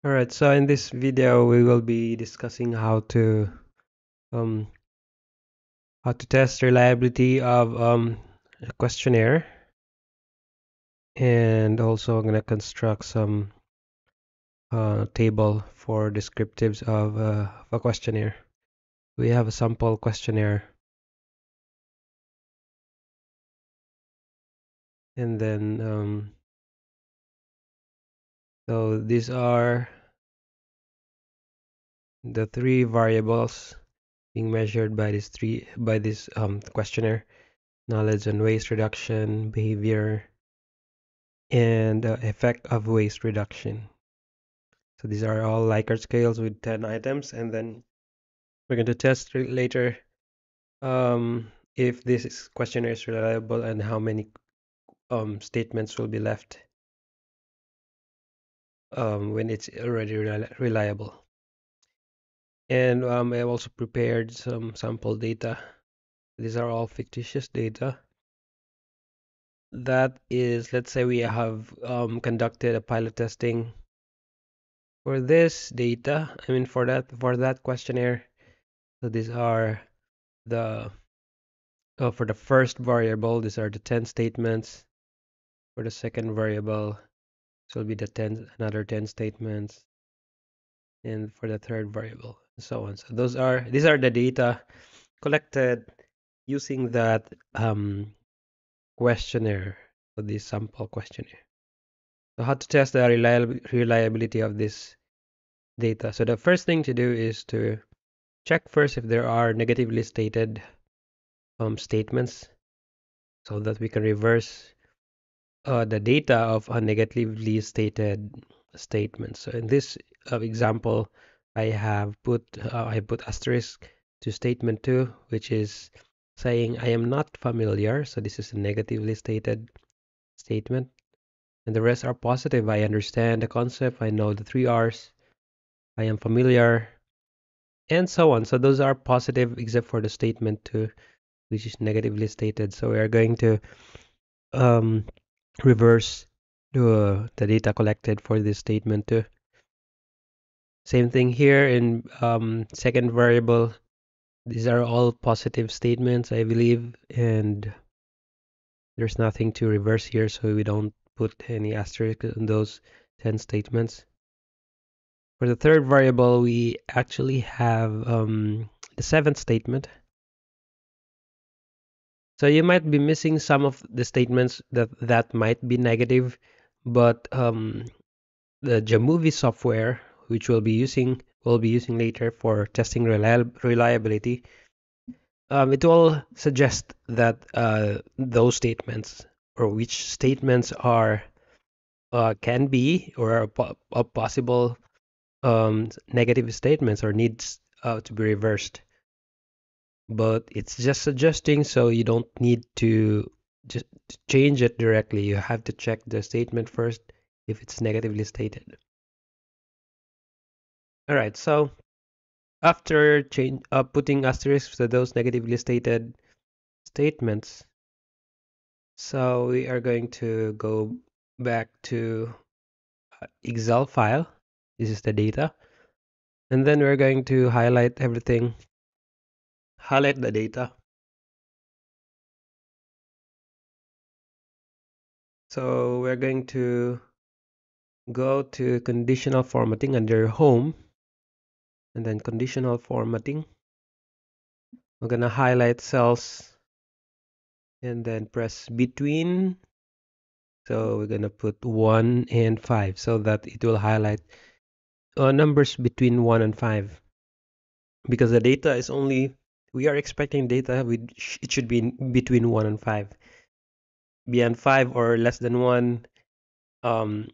Alright, so in this video we will be discussing um how to test reliability of a questionnaire, and also I'm gonna construct some table for descriptives of a questionnaire. We have a sample questionnaire, and then so these are the three variables being measured by this questionnaire: knowledge and waste reduction, behavior, and effect of waste reduction. So these are all Likert scales with 10 items, and then we're going to test later if this questionnaire is reliable and how many statements will be left when it's already reliable. And I also prepared some sample data. These are all fictitious data. That is, let's say we have conducted a pilot testing for this data. I mean, for that questionnaire. So these are the for the first variable, these are the 10 statements. For the second variable, this will be the another 10 statements. And for the third variable, and so on. So these are the data collected using that questionnaire, for this sample questionnaire. So how to test the reliability of this data? So the first thing to do is to check first if there are negatively stated statements, so that we can reverse the data of a negatively stated statement. So in this example, I put asterisk to statement 2, which is saying I am not familiar. So this is a negatively stated statement, and the rest are positive. I understand the concept. I know the 3 R's. I am familiar, and so on. So those are positive, except for the statement 2, which is negatively stated. So we are going to um, reverse the data collected for this statement too. Same thing here in second variable. These are all positive statements, I believe, and there's nothing to reverse here, so we don't put any asterisk on those 10 statements. For the third variable, we actually have the seventh statement. So you might be missing some of the statements that might be negative, but the jamovi software, which we'll be using later for testing reliability, it will suggest that those statements, or which statements are can be or are possible negative statements or needs to be reversed. But it's just suggesting, so you don't need to just change it directly. You have to check the statement first if it's negatively stated. All right, so after putting asterisks to those negatively stated statements, so we are going to go back to Excel file. This is the data. And then we're going to highlight everything, highlight the data. So we're going to go to conditional formatting under home, and then conditional formatting. We're going to highlight cells and then press between. So we're going to put 1 and 5 so that it will highlight numbers between 1 and 5, because the data is only, we are expecting data it should be between 1 and 5. Beyond 5 or less than 1, um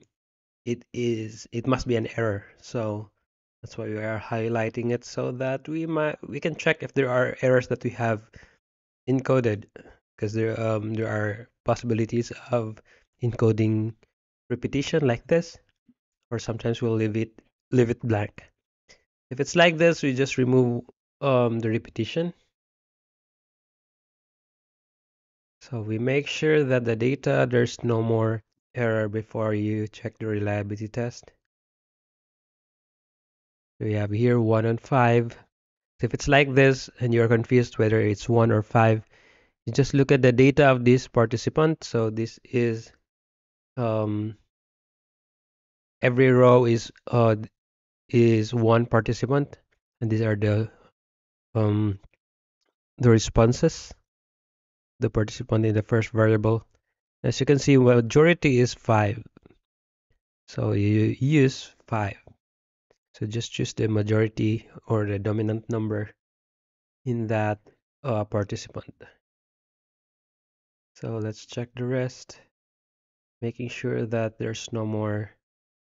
it must be an error. So that's why we are highlighting it, so that we can check if there are errors that we have encoded, because there are possibilities of encoding repetition like this, or sometimes we'll leave it blank. If it's like this, we just remove the repetition. So we make sure that the data, there's no more error before you check the reliability test. So we have here 1 and 5. So if it's like this and you're confused whether it's 1 or 5, you just look at the data of this participant. So this is um, every row is one participant, and these are um, the responses, the participant in the first variable. As you can see, majority is 5. So you use 5. So just choose the majority or the dominant number in that participant. So let's check the rest, making sure that there's no more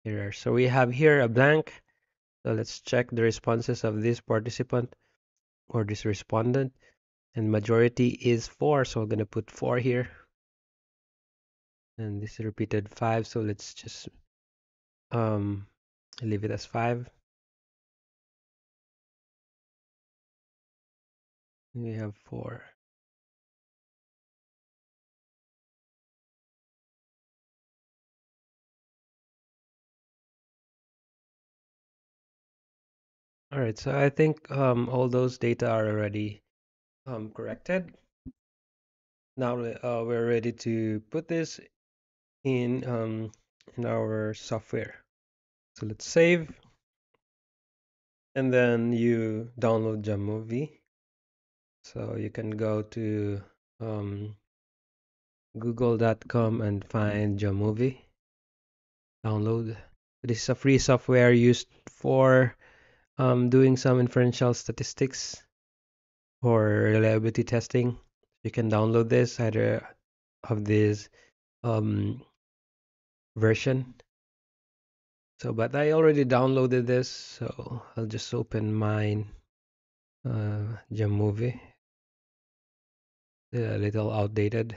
errors. So we have here a blank. So let's check the responses of this participant or this respondent. And majority is 4, so we're going to put 4 here. And this repeated 5, so let's just um, leave it as 5. We have 4. All right, so I think all those data are already corrected. Now we're ready to put this in our software. So let's save, and then you download jamovi. So you can go to um, google.com and find jamovi. Download. This is a free software used for doing some inferential statistics or reliability testing. You can download this either of this um, version. So, but I already downloaded this, so I'll just open mine, jamovi. A little outdated,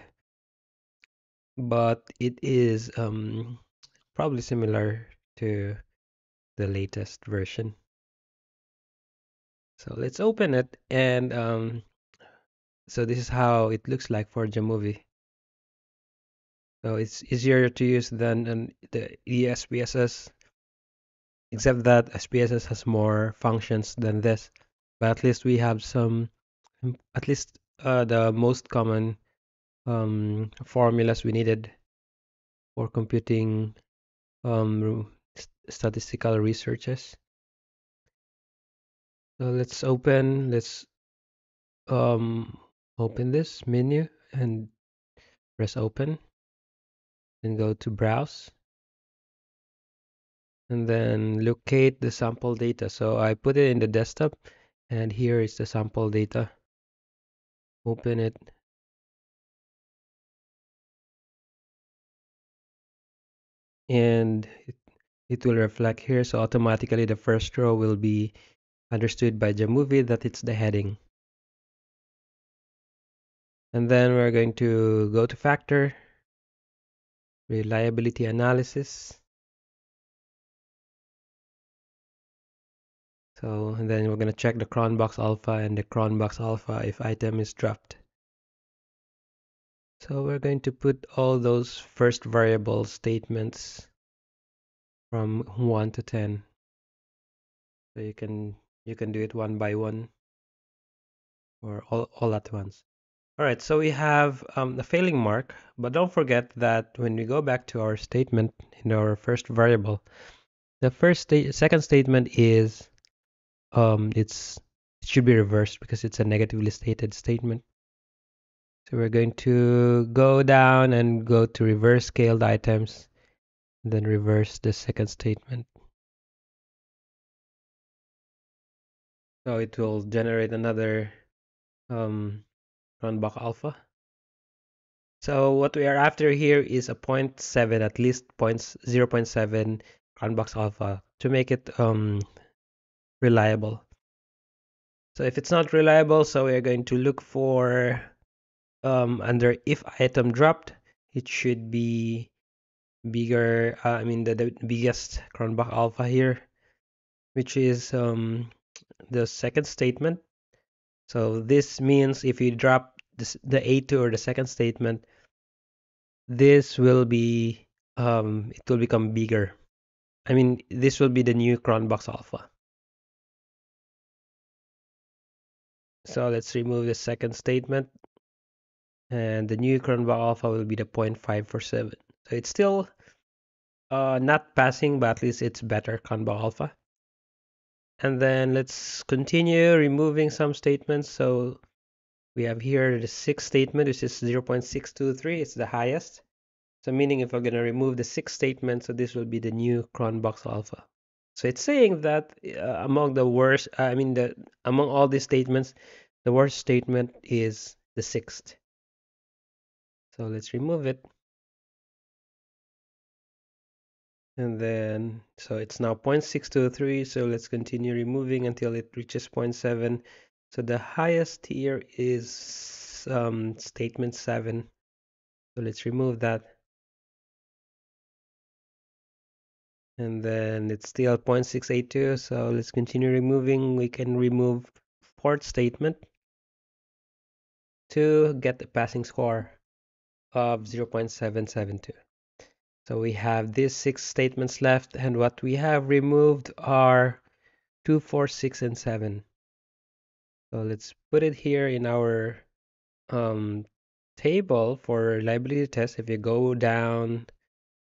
but it is probably similar to the latest version. So let's open it, and so this is how it looks like for jamovi. So it's easier to use than the ESPSS, except that SPSS has more functions than this. But at least we have some, at least the most common formulas we needed for computing statistical researches. So let's um, open this menu and press open, and go to browse, and then locate the sample data. So I put it in the desktop, and here is the sample data. Open it, and it will reflect here. So automatically the first row will be understood by jamovi that it's the heading. And then we're going to go to factor, reliability analysis. So, and then we're going to check the cron box alpha and the cron box alpha if item is dropped. So we're going to put all those first variable statements from 1 to 10. So you can do it one by one or all at once. All right, so we have the failing mark, but don't forget that when we go back to our statement in our first variable, the second statement is it should be reversed because it's a negatively stated statement. So we're going to go down and go to reverse scaled items, then reverse the second statement. So it will generate another Cronbach alpha. So what we are after here is a 0.7, at least 0.7 Cronbach alpha to make it reliable. So if it's not reliable, so we're going to look for under if item dropped, it should be bigger. I mean the biggest Cronbach alpha here, which is the second statement. So this means if you drop the A2 or the second statement, this will be it will become bigger. I mean, this will be the new Cronbach alpha. So let's remove the second statement, and the new Cronbach alpha will be the 0.547. So it's still not passing, but at least it's better Cronbach alpha. And then let's continue removing some statements. So we have here the sixth statement, which is 0.623. It's the highest. So meaning if we're going to remove the sixth statement, so this will be the new Cronbach alpha. So it's saying that among the worst, among all these statements, the worst statement is the sixth. So let's remove it. And then, so it's now 0.623. So let's continue removing until it reaches 0.7. So the highest here is statement 7. So let's remove that. And then it's still 0.682. So let's continue removing. We can remove fourth statement to get the passing score of 0.772. So we have these 6 statements left, and what we have removed are 2, 4, 6, and 7. So let's put it here in our um, table for reliability test. If you go down,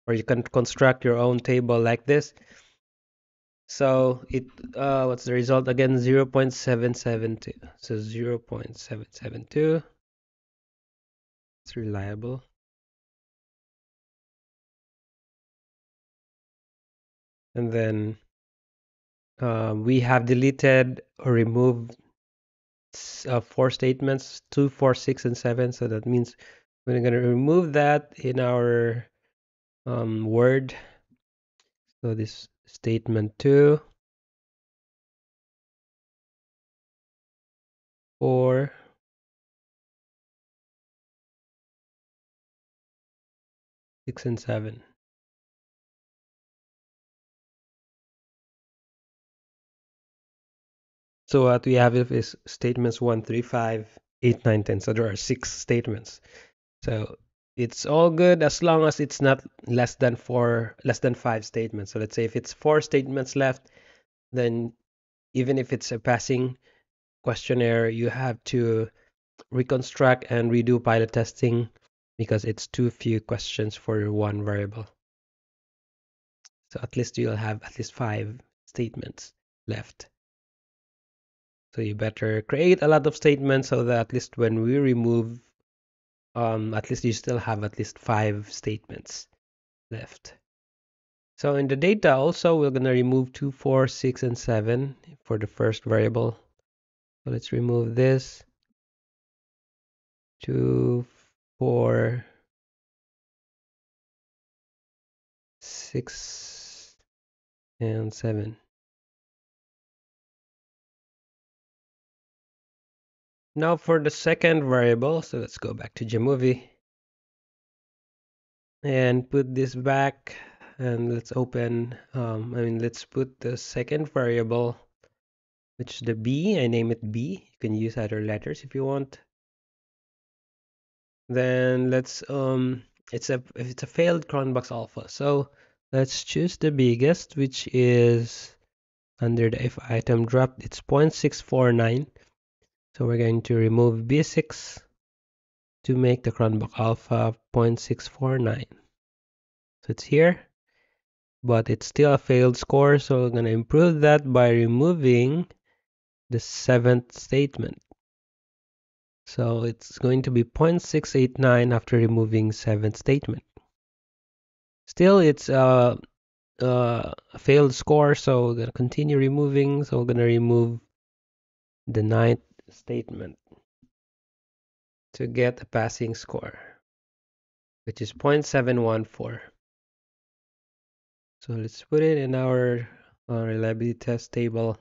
or you can construct your own table like this. So what's the result again? 0.772. So 0.772. It's reliable. And then we have deleted or removed 4 statements, 2, 4, 6, and 7. So that means we're going to remove that in our Word. So this statement 2, 4, 6, and 7. So what we have is statements 1, 3, 5, 8, 9, 10. So there are 6 statements. So it's all good as long as it's not less than 5 statements. So let's say if it's 4 statements left, then even if it's a passing questionnaire, you have to reconstruct and redo pilot testing because it's too few questions for one variable. So at least you'll have at least 5 statements left. So you better create a lot of statements so that at least when we remove, at least you still have at least 5 statements left. So in the data also, we're going to remove 2, 4, 6, and 7 for the first variable. So let's remove this. 2, 4, 6, and 7. Now for the second variable, so let's go back to jamovi and put this back, and let's open, let's put the second variable, which is the b. I name it b. You can use other letters if you want. Then let's it's a failed Cronbach alpha. So let's choose the biggest, which is under the if item dropped. It's 0.649. So we're going to remove B6 to make the Cronbach alpha 0.649. So it's here, but it's still a failed score. So we're going to improve that by removing the 7th statement. So it's going to be 0.689 after removing 7th statement. Still, it's a failed score, so we're gonna continue removing. So we're gonna remove the 9th statement to get a passing score, which is 0.714. So let's put it in our reliability test table.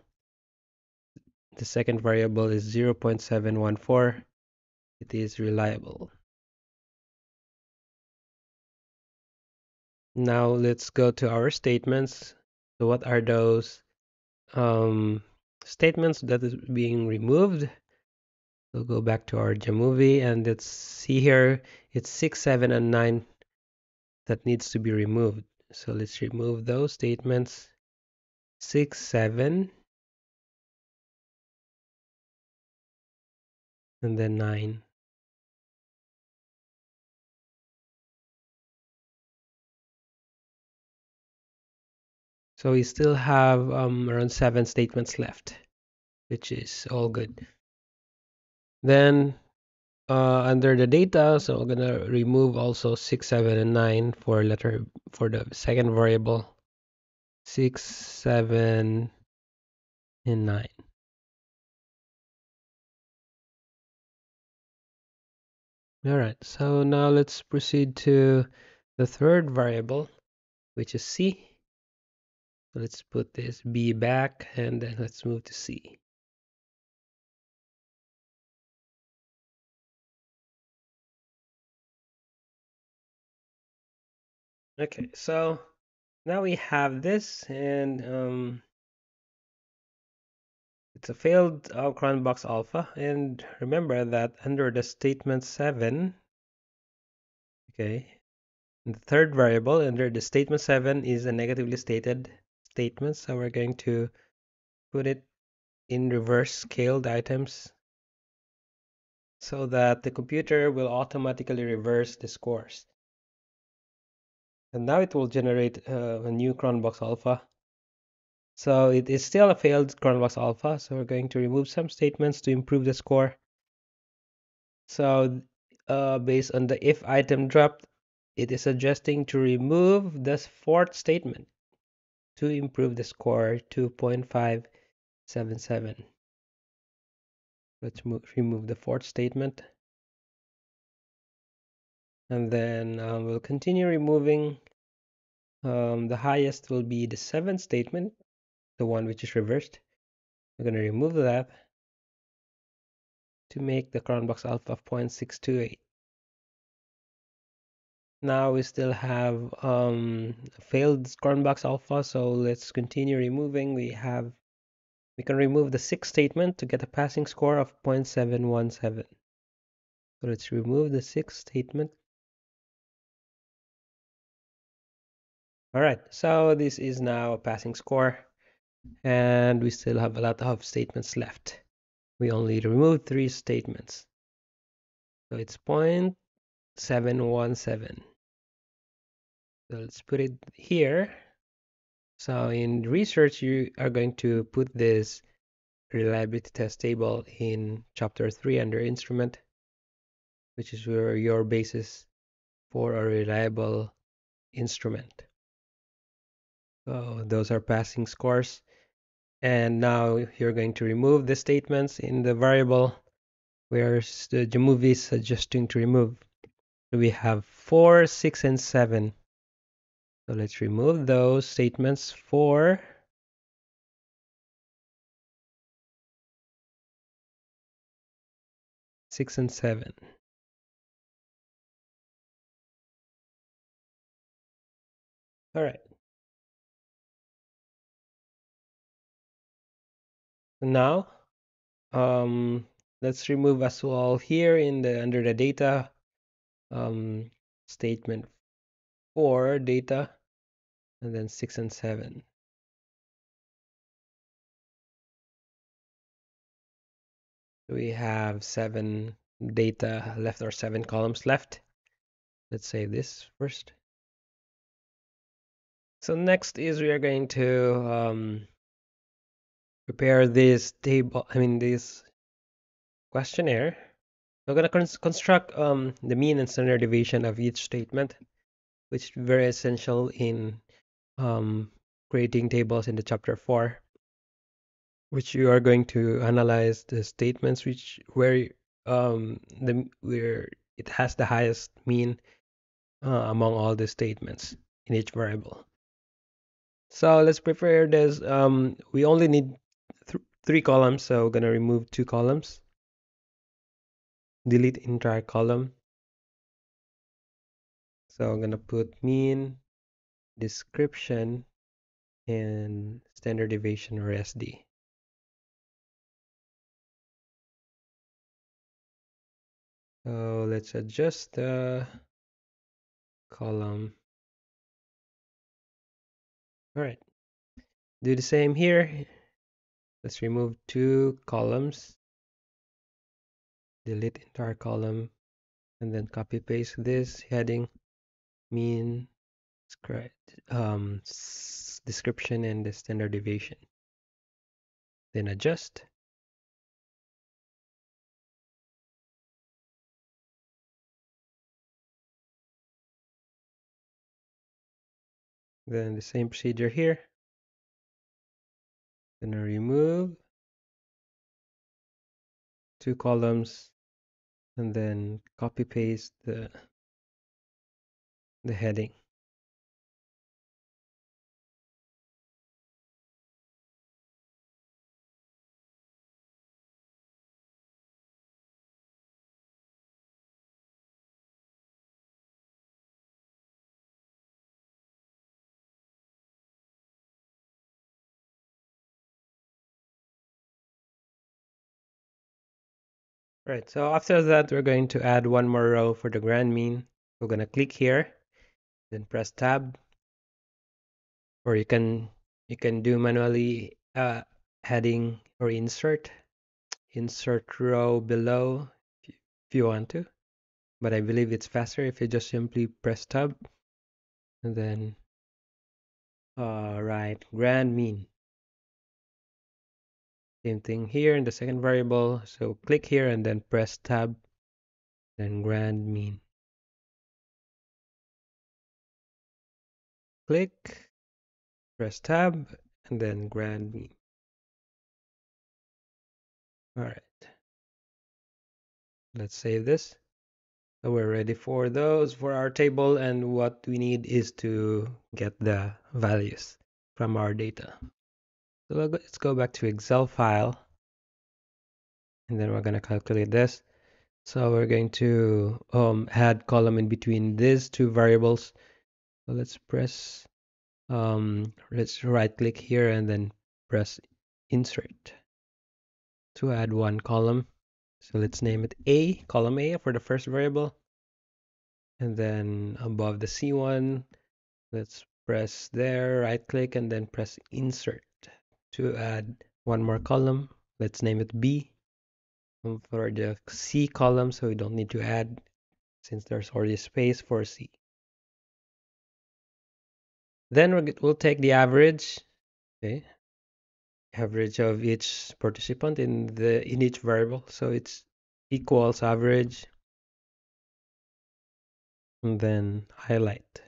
The second variable is 0.714. It is reliable. Now let's go to our statements. So what are those statements that is being removed? We'll go back to our jamovi and let's see here. It's 6, 7, and 9 that needs to be removed. So let's remove those statements. 6, 7, and then 9. So we still have around 7 statements left, which is all good. Then under the data, so we're gonna remove also 6, 7, and 9 for the second variable. 6, 7, and 9. All right, so now let's proceed to the third variable, which is C. So let's put this B back and then let's move to C. Okay, so now we have this, and it's a failed cron box alpha. And remember that under the statement 7, okay, the third variable under the statement 7 is a negatively stated statement. So we're going to put it in reverse scaled items so that the computer will automatically reverse the scores. And now it will generate a new cron box alpha. So it is still a failed cron box alpha. So we're going to remove some statements to improve the score. So based on the if item dropped, it is suggesting to remove the fourth statement to improve the score to 0.577. Let's remove the fourth statement. And then we'll continue removing. The highest will be the seventh statement, the one which is reversed. We're going to remove that to make the cron box alpha of 0.628. Now we still have failed cron box alpha, so let's continue removing. We can remove the sixth statement to get a passing score of 0.717. So let's remove the sixth statement. All right, so this is now a passing score, and we still have a lot of statements left. We only removed 3 statements. So it's 0.717. So let's put it here. So in research, you are going to put this reliability test table in chapter 3 under instrument, which is where your basis for a reliable instrument. So those are passing scores. And now you're going to remove the statements in the variable where the jamovi is suggesting to remove. So we have 4, 6, and 7. So let's remove those statements 4, 6, and 7. All right. Now, let's remove as well here in the under the data statement 4 data, and then 6 and 7. We have 7 data left, or 7 columns left. Let's save this first. So next is we are going to prepare this table, this questionnaire. We're going to construct the mean and standard deviation of each statement, which is very essential in creating tables in the chapter 4, which you are going to analyze the statements where it has the highest mean among all the statements in each variable. So let's prepare this. We only need 3 columns, so we're gonna remove 2 columns. Delete entire column. So I'm gonna put mean, description, and standard deviation, or SD. So let's adjust the column. All right. Do the same here. Let's remove 2 columns. delete entire column, and then copy paste this heading, mean, description, and the standard deviation. Then adjust. Then the same procedure here. Then remove 2 columns, and then copy paste the heading. Right, so after that, we're going to add one more row for the grand mean. We're going to click here, then press tab, or you can do manually heading or insert row below if you want to, but I believe it's faster if you just simply press tab and then write grand mean. Same thing here in the second variable, so click here and then press tab, then grand mean. Click, press tab, and then grand mean. All right, let's save this. So we're ready for those for our table, and what we need is to get the values from our data. So let's go back to Excel file, and then we're going to calculate this. So we're going to add column in between these two variables. So let's right click here and then press insert to add one column. So let's name it A, column A for the first variable. And then above the C1, let's press there, right click, and then press insert to add one more column. Let's name it B. For the C column, so we don't need to add since there's already space for C. Then we'll take the average, okay, average of each participant in each variable. So it's equals average, and then highlight.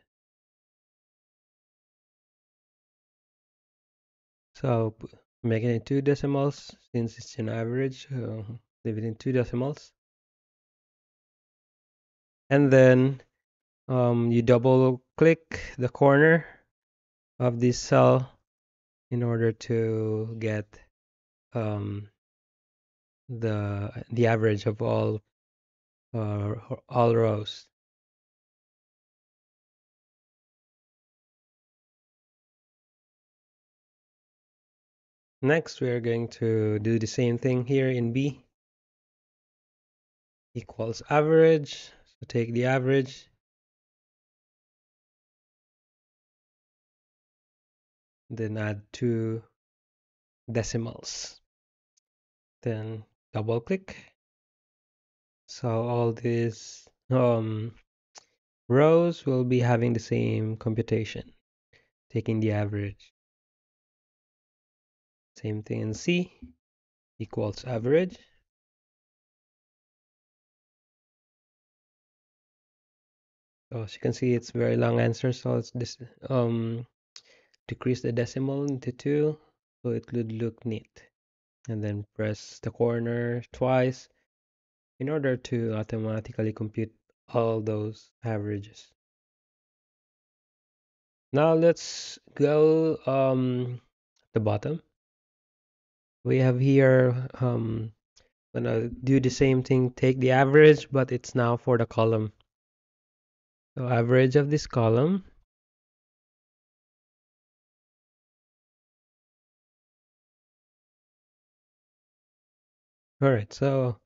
So make it in 2 decimals since it's an average. Leave it in 2 decimals, and then you double click the corner of this cell in order to get the average of all rows. Next, we are going to do the same thing here in B. Equals average. So take the average. Then add 2 decimals. Then double click. So all these rows will be having the same computation, taking the average. Same thing in C. Equals average. So as you can see, it's very long answer. So it's this decrease the decimal into 2, so it would look neat. And then press the corner twice in order to automatically compute all those averages. Now let's go the bottom. We have here gonna do the same thing, take the average, but it's now for the column. So average of this column. All right, so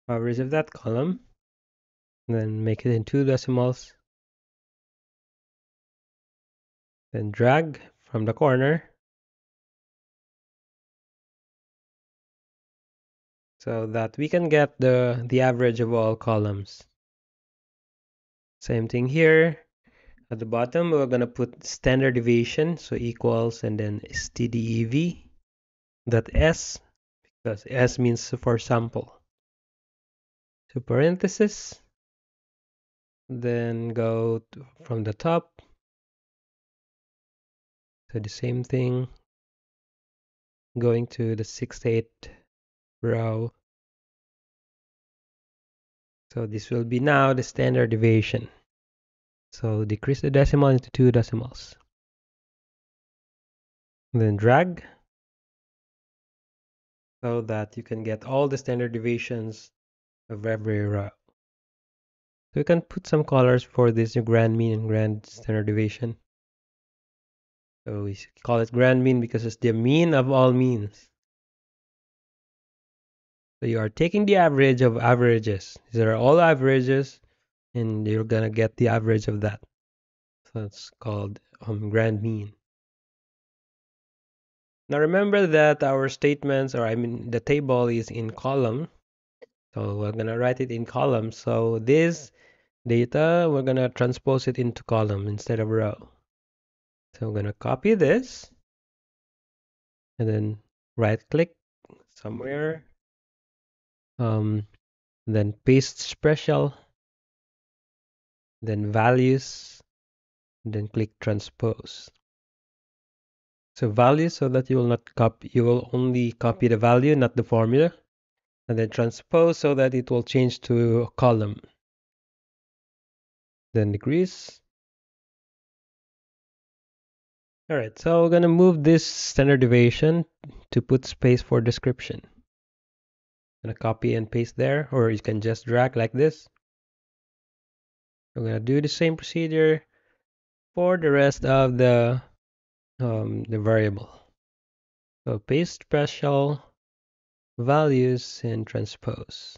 average of that column, then make it in 2 decimals, then drag from the corner. so that we can get the average of all columns. Same thing here. At the bottom, we're going to put standard deviation, so equals and then stdev dot s, because s means for sample. So parenthesis, then go from the top. So the same thing, going to the 6th, 8th row. So this will be now the standard deviation. So decrease the decimal into 2 decimals. Then drag so that you can get all the standard deviations of every row. So you can put some colors for this grand mean and grand standard deviation. So we call it grand mean because it's the mean of all means. So you are taking the average of averages. These are all averages, and you're gonna get the average of that. So it's called grand mean. Now remember that our statements, or I mean the table, is in column. So we're gonna write it in column. So this data, we're gonna transpose it into column instead of row. So I'm gonna copy this and then right click somewhere, then paste special, then values, then click transpose. So values, so that you will not copy, you will only copy the value, not the formula, and then transpose so that it will change to a column. Then decrease. All right, so we're gonna move this standard deviation to put space for description. I'm gonna copy and paste there, or you can just drag like this. I'm gonna do the same procedure for the rest of the variable. So paste special, values, and transpose.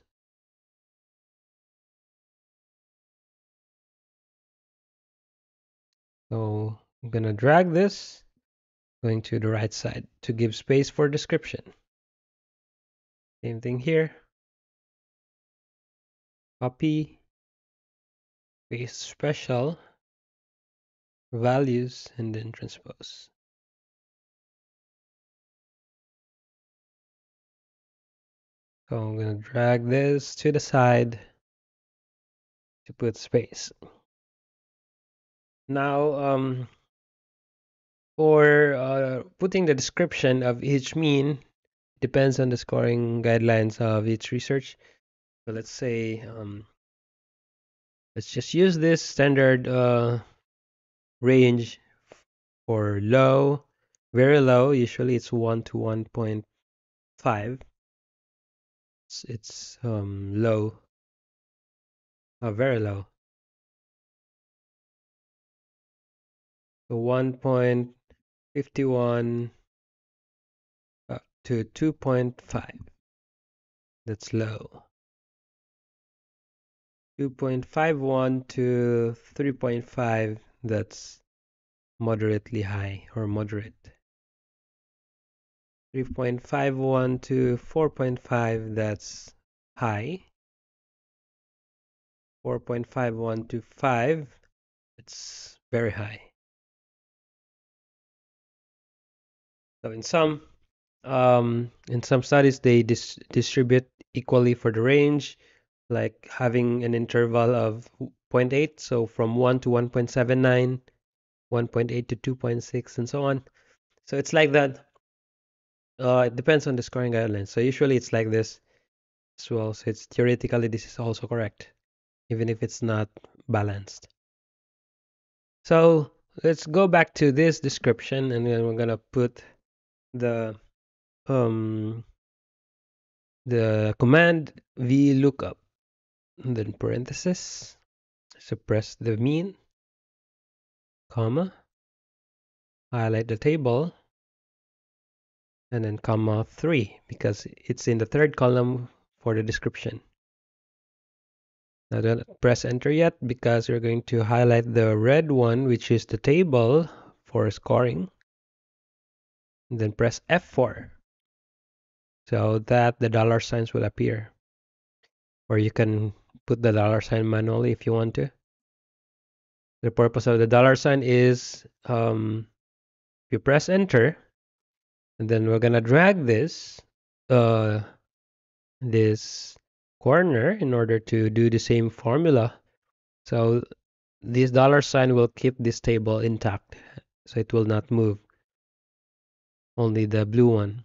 So I'm gonna drag this going to the right side to give space for description. Same thing here. Copy, paste special, values, and then transpose. So I'm gonna drag this to the side to put space. Now, for putting the description of each mean, depends on the scoring guidelines of each research. So let's say, let's just use this standard range for low, very low. Usually it's 1 to 1.5. It's low, very low. So 1.51 to 2.5. That's low. 2.51 to 3.5. That's moderately high or moderate. 3.51 to 4.5. That's high. 4.51 to 5. It's very high. So in some studies they distribute equally for the range, like having an interval of 0.8, so from 1 to 1.79, 1.8 to 2.6, and so on. So it's like that. It depends on the scoring guidelines. So usually it's like this as well. So it's theoretically this is also correct, even if it's not balanced. So let's go back to this description, and then we're gonna put the command VLOOKUP, and then parenthesis, suppress the mean, comma, highlight the table, and then comma 3, because it's in the third column for the description. Now don't press enter yet, because we're going to highlight the red one, which is the table for scoring. And then press F4. so that the dollar signs will appear. Or you can put the dollar sign manually if you want to. The purpose of the dollar sign is you press enter, and then we're gonna drag uh, this corner in order to do the same formula. So this dollar sign will keep this table intact, so it will not move. Only the blue one.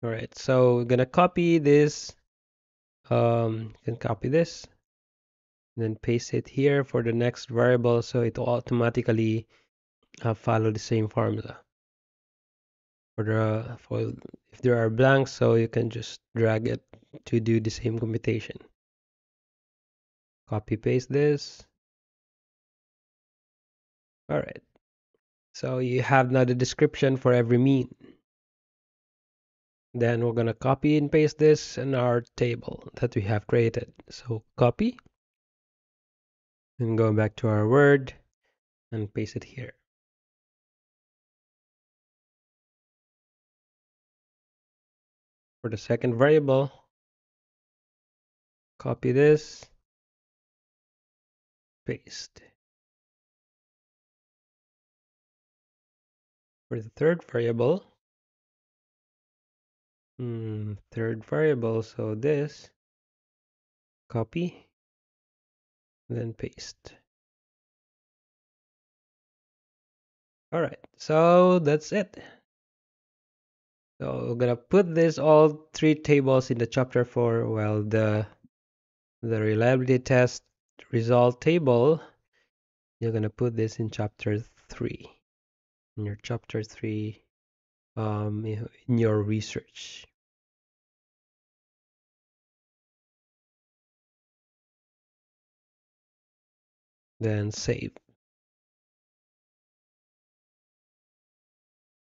All right, so we're gonna copy this. You can copy this, and then paste it here for the next variable, so it will automatically follow the same formula. For if there are blanks, so you can just drag it to do the same computation. Copy paste this. All right. So you have now the description for every mean. Then we're gonna copy and paste this in our table that we have created. So copy and go back to our Word and paste it here. For the second variable, copy this, paste. For the third variable, so this, copy, then paste. All right, so that's it. So we're gonna put this all three tables in the chapter 4. Well, the reliability test result table, you're gonna put this in chapter 3. In your chapter 3, in your research. Then save.